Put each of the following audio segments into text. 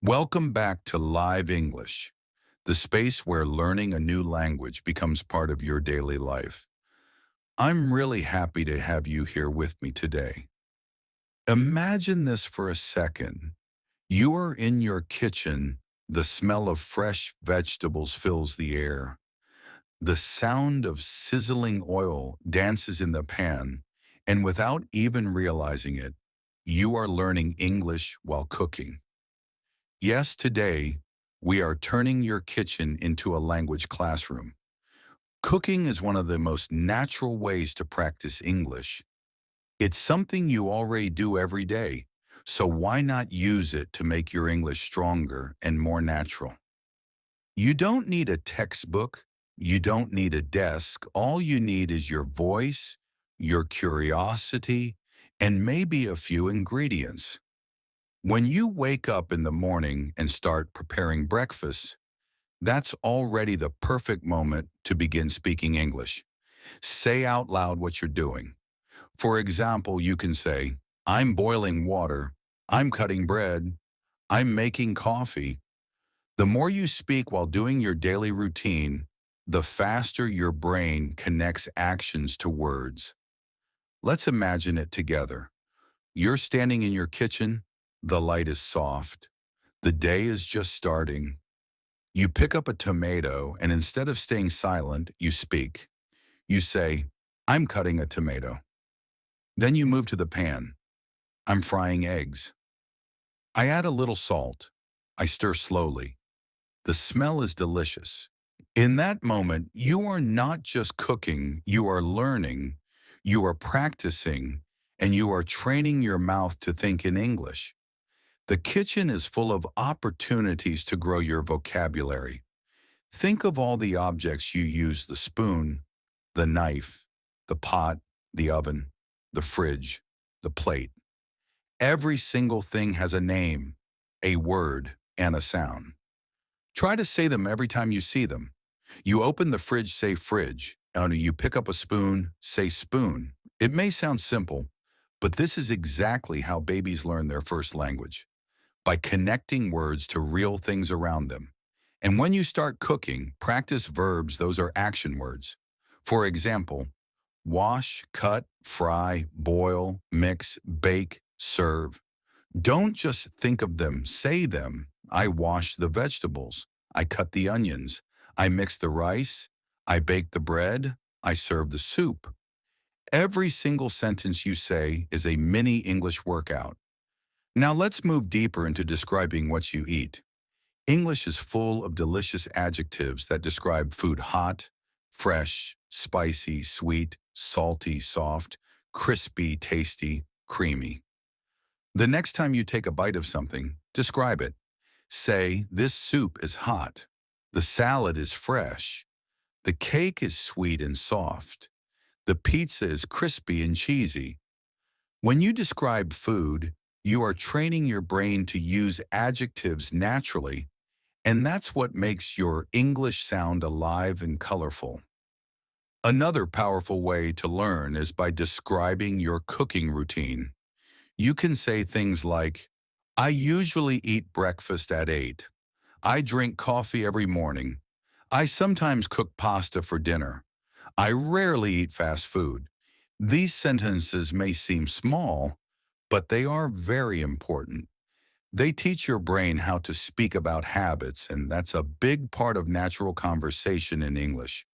Welcome back to Live English, the space where learning a new language becomes part of your daily life. I'm really happy to have you here with me today. Imagine this for a second. You are in your kitchen, the smell of fresh vegetables fills the air. The sound of sizzling oil dances in the pan, and without even realizing it, you are learning English while cooking. Yes, today, we are turning your kitchen into a language classroom. Cooking is one of the most natural ways to practice English. It's something you already do every day, so why not use it to make your English stronger and more natural? You don't need a textbook, you don't need a desk. All you need is your voice, your curiosity, and maybe a few ingredients. When you wake up in the morning and start preparing breakfast, that's already the perfect moment to begin speaking English. Say out loud what you're doing. For example, you can say, I'm boiling water, I'm cutting bread, I'm making coffee. The more you speak while doing your daily routine, the faster your brain connects actions to words. Let's imagine it together. You're standing in your kitchen, the light is soft. The day is just starting. You pick up a tomato and instead of staying silent, you speak. You say, I'm cutting a tomato. Then you move to the pan. I'm frying eggs. I add a little salt. I stir slowly. The smell is delicious. In that moment, you are not just cooking, you are learning, you are practicing, and you are training your mouth to think in English. The kitchen is full of opportunities to grow your vocabulary. Think of all the objects you use: the spoon, the knife, the pot, the oven, the fridge, the plate. Every single thing has a name, a word, and a sound. Try to say them every time you see them. You open the fridge, say fridge. And you pick up a spoon, say spoon. It may sound simple, but this is exactly how babies learn their first language, by connecting words to real things around them. And when you start cooking, practice verbs. Those are action words. For example, wash, cut, fry, boil, mix, bake, serve. Don't just think of them, say them. I wash the vegetables. I cut the onions. I mix the rice. I bake the bread. I serve the soup. Every single sentence you say is a mini English workout. Now let's move deeper into describing what you eat. English is full of delicious adjectives that describe food: hot, fresh, spicy, sweet, salty, soft, crispy, tasty, creamy. The next time you take a bite of something, describe it. Say, this soup is hot. The salad is fresh. The cake is sweet and soft. The pizza is crispy and cheesy. When you describe food, you are training your brain to use adjectives naturally, and that's what makes your English sound alive and colorful. Another powerful way to learn is by describing your cooking routine. You can say things like, I usually eat breakfast at 8. I drink coffee every morning. I sometimes cook pasta for dinner. I rarely eat fast food. These sentences may seem small, but they are very important. They teach your brain how to speak about habits, and that's a big part of natural conversation in English.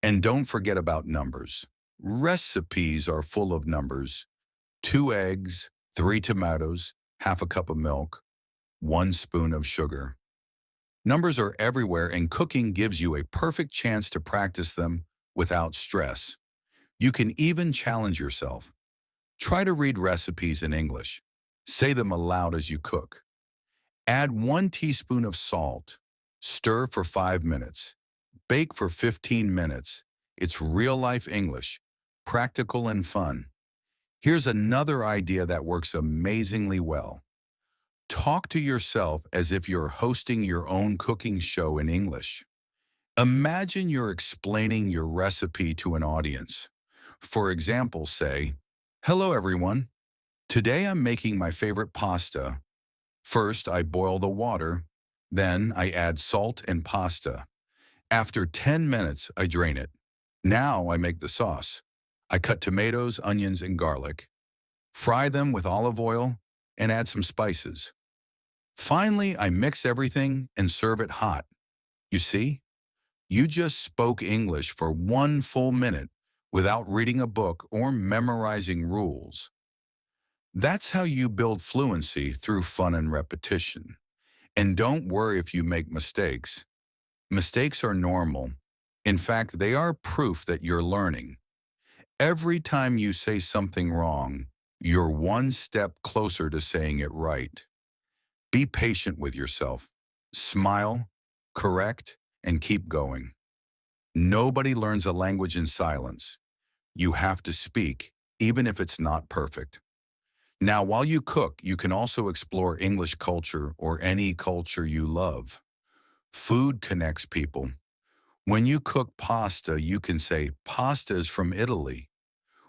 And don't forget about numbers. Recipes are full of numbers: 2 eggs, 3 tomatoes, half a cup of milk, 1 spoon of sugar. Numbers are everywhere, and cooking gives you a perfect chance to practice them without stress. You can even challenge yourself. Try to read recipes in English. Say them aloud as you cook. Add 1 teaspoon of salt. Stir for 5 minutes. Bake for 15 minutes. It's real-life English, practical and fun. Here's another idea that works amazingly well. Talk to yourself as if you're hosting your own cooking show in English. Imagine you're explaining your recipe to an audience. For example, say, hello everyone. Today I'm making my favorite pasta. First, I boil the water. Then I add salt and pasta. After 10 minutes, I drain it. Now I make the sauce. I cut tomatoes, onions, and garlic. Fry them with olive oil and add some spices. Finally, I mix everything and serve it hot. You see, you just spoke English for 1 full minute without reading a book or memorizing rules. That's how you build fluency through fun and repetition. And don't worry if you make mistakes. Mistakes are normal. In fact, they are proof that you're learning. Every time you say something wrong, you're one step closer to saying it right. Be patient with yourself. Smile, correct, and keep going. Nobody learns a language in silence. You have to speak, even if it's not perfect. Now, while you cook, you can also explore English culture or any culture you love. Food connects people. When you cook pasta, you can say, pasta is from Italy.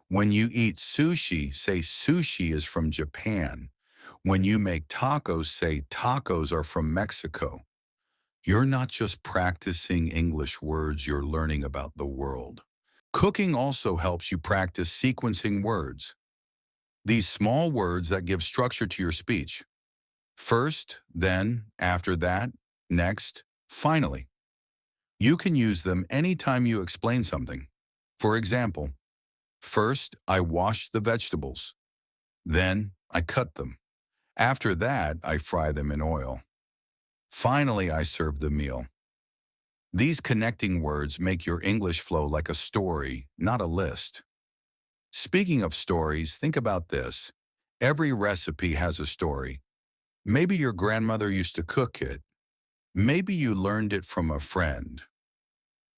When you eat sushi, say sushi is from Japan. When you make tacos, say tacos are from Mexico. You're not just practicing English words, you're learning about the world. Cooking also helps you practice sequencing words. These small words that give structure to your speech. First, then, after that, next, finally. You can use them anytime you explain something. For example, first, I wash the vegetables. Then, I cut them. After that, I fry them in oil. Finally, I serve the meal. These connecting words make your English flow like a story, not a list. Speaking of stories, think about this. Every recipe has a story. Maybe your grandmother used to cook it. Maybe you learned it from a friend.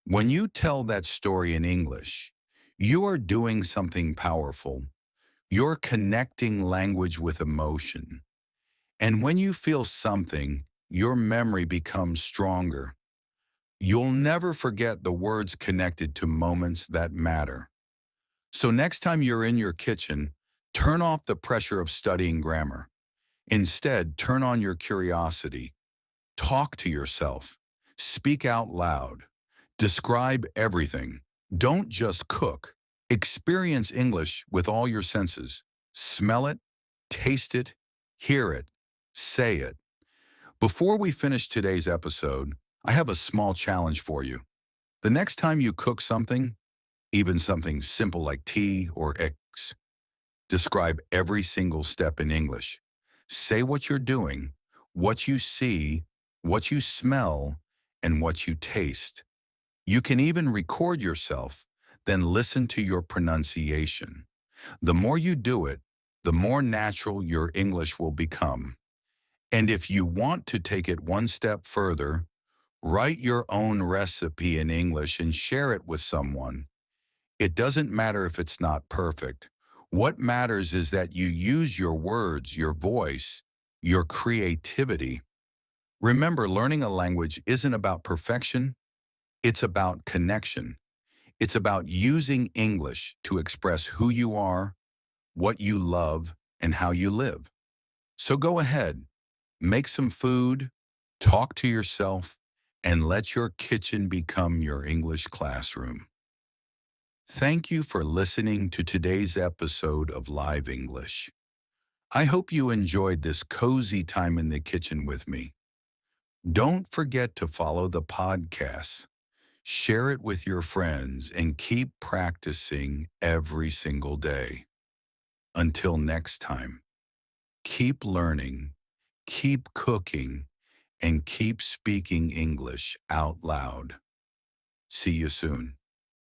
When you tell that story in English, you are doing something powerful. You're connecting language with emotion. And when you feel something, your memory becomes stronger. You'll never forget the words connected to moments that matter. So next time you're in your kitchen, turn off the pressure of studying grammar. Instead, turn on your curiosity. Talk to yourself. Speak out loud. Describe everything. Don't just cook. Experience English with all your senses. Smell it, taste it, hear it, say it. Before we finish today's episode, I have a small challenge for you. The next time you cook something, even something simple like tea or eggs, describe every single step in English. Say what you're doing, what you see, what you smell, and what you taste. You can even record yourself, then listen to your pronunciation. The more you do it, the more natural your English will become. And if you want to take it one step further, write your own recipe in English and share it with someone. It doesn't matter if it's not perfect. What matters is that you use your words, your voice, your creativity. Remember, learning a language isn't about perfection, it's about connection. It's about using English to express who you are, what you love, and how you live. So go ahead, make some food, talk to yourself, and let your kitchen become your English classroom. Thank you for listening to today's episode of Live English. I hope you enjoyed this cozy time in the kitchen with me. Don't forget to follow the podcast, share it with your friends, and keep practicing every single day. Until next time, keep learning, keep cooking, and keep speaking English out loud. See you soon.